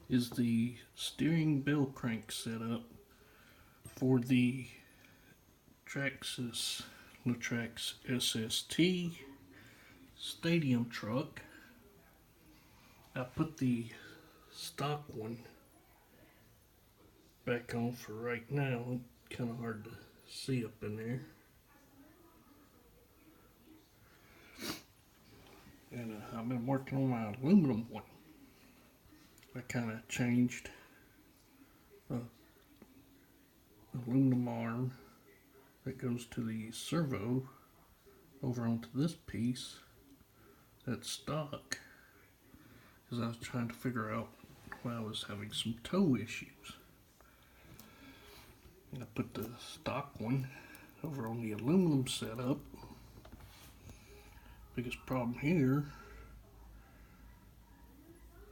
is the steering bell crank setup for the Latrax SST stadium truck. I put the stock one back on for right now. It's kind of hard to see up in there. And I've been working on my aluminum one. I kind of changed the aluminum arm that goes to the servo over onto this piece that's stock, because I was trying to figure out why I was having some toe issues. And I put the stock one over on the aluminum setup. Biggest problem here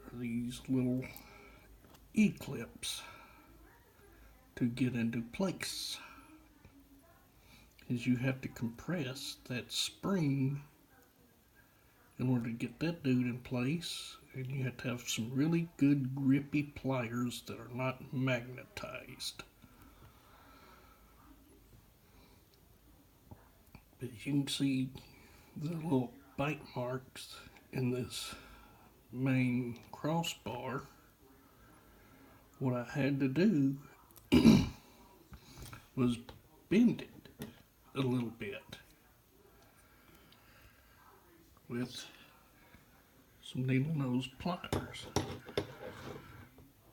are these little E-clips to get into place, is you have to compress that spring in order to get that dude in place, and you have to have some really good grippy pliers that are not magnetized. But you can see the little bite marks in this main crossbar. What I had to do was bend it a little bit with some needle nose pliers.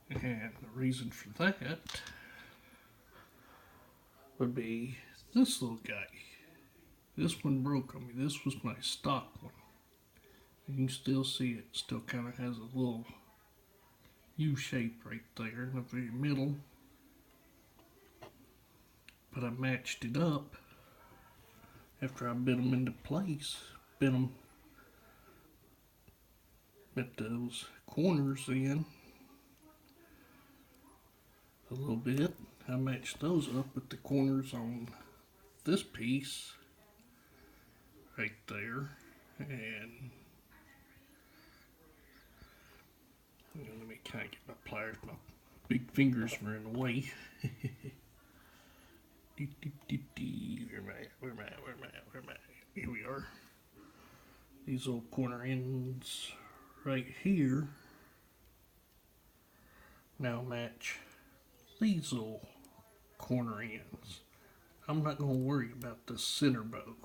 And the reason for that would be this little guy. This one broke on me. This was my stock one. You can still see it still kind of has a little U shape right there in the very middle. But I matched it up after I bit them into place. Bit those corners in a little bit. I matched those up with the corners on this piece right there. And let me kind of get my pliers. My big fingers were in the way. Where am I? Here we are. These little corner ends right here now match these little corner ends. I'm not going to worry about the center bow.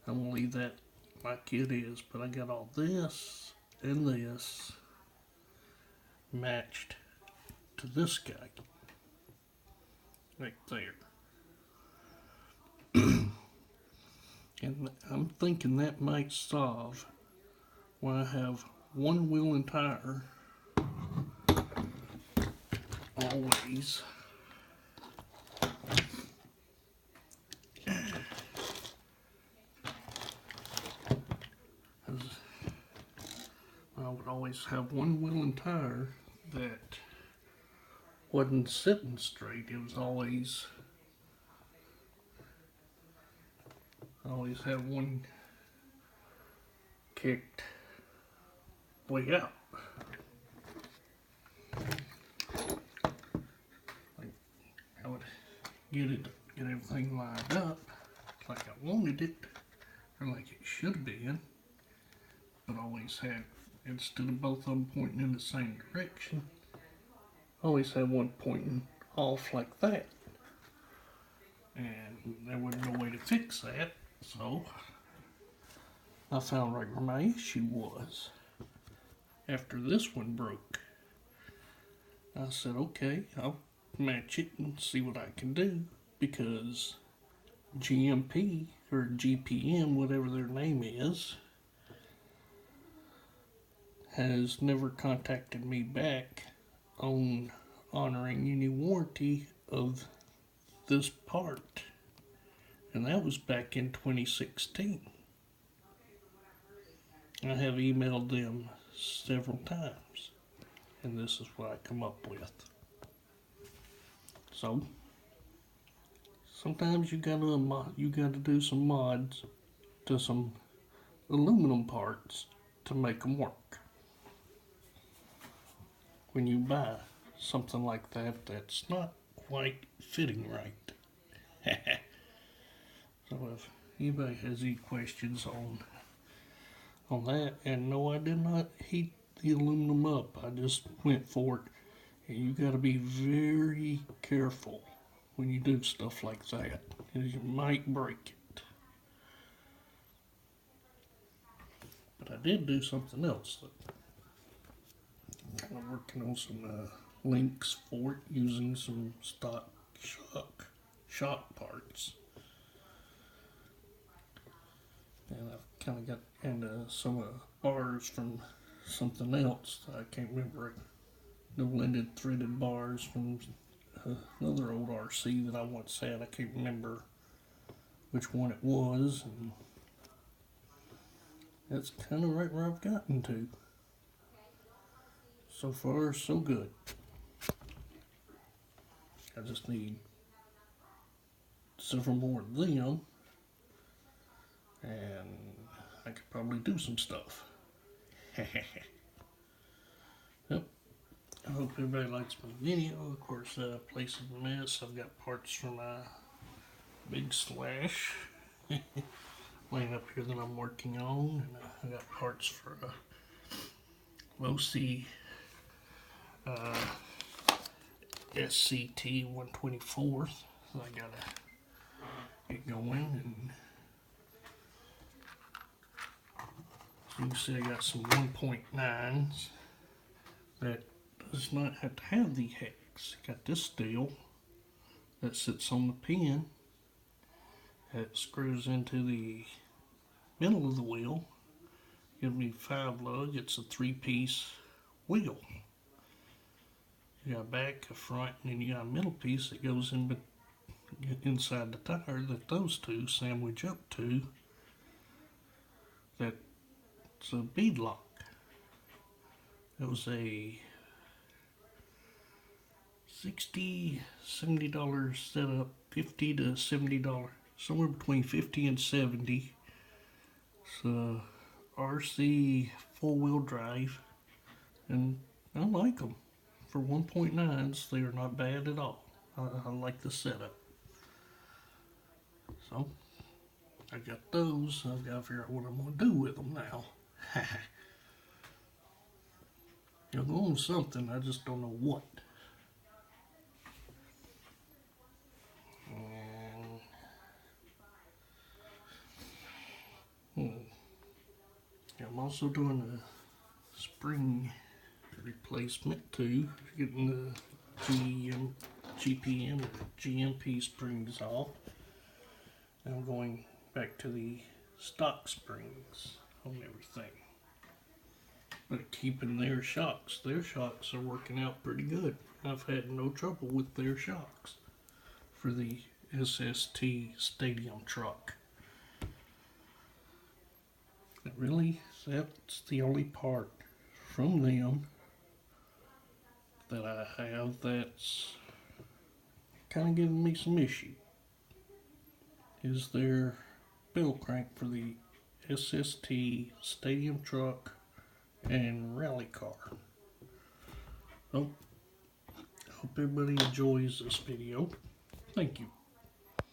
I'm going to leave that like it is, but I got all this and this matched to this guy right there. And I'm thinking that might solve why I have one wheel and tire always I would always have one wheel and tire that wasn't sitting straight. It was always had one kicked way out. Like I would get everything lined up like I wanted it, or like it should have been, but always had, instead of both of them pointing in the same direction, always had one pointing off like that. And there wasn't no way to fix that, so I found right where my issue was. After this one broke, I said, okay, I'll match it and see what I can do, because GMP or GPM, whatever their name is, has never contacted me back on honoring any warranty of this part, and that was back in 2016. I have emailed them several times, and this is what I come up with. So sometimes you gotta do some mods to some aluminum parts to make them work. when you buy something like that that's not quite fitting right. So if anybody has any questions on that, and no, I did not heat the aluminum up. I just went for it. And you got to be very careful when you do stuff like that, because you might break it. But I did do something else. I'm kind of working on some links for it using some stock shock parts. And I've kind of got into some bars from something else. I can't remember. The blended threaded bars from another old RC that I once had. I can't remember which one it was. And that's kind of right where I've gotten to. So far, so good. I just need several more of them, and I could probably do some stuff. Yep. I hope everybody likes my video. Of course, place is a mess. I've got parts for my big slash laying up here that I'm working on, and I got parts for Losi SCT 124. So I gotta get going, and you can see I got some 1.9s that does not have to have the hex. Got this steel that sits on the pin that screws into the middle of the wheel. Give me 5 lug. It's a 3-piece wheel. You got a back, a front, and then you got a middle piece that goes inside the tire that those two sandwich up to. That's a bead lock. It was a $60–70 setup, $50 to $70, somewhere between 50 and 70. It's RC 4-wheel drive, and I like them. For 1.9s, they are not bad at all. I like the setup. So, I got those. I've got to figure out what I'm going to do with them now. You're going something, I just don't know what. I'm also doing a spring replacement too, getting the GPM or GMP springs off. And I'm going back to the stock springs on everything. But keeping their shocks are working out pretty good. I've had no trouble with their shocks for the SST Stadium truck. But really, that's the only part from them that I have that's kind of giving me some issue. Is their bell crank for the SST Stadium truck and rally car. So, I hope everybody enjoys this video. Thank you.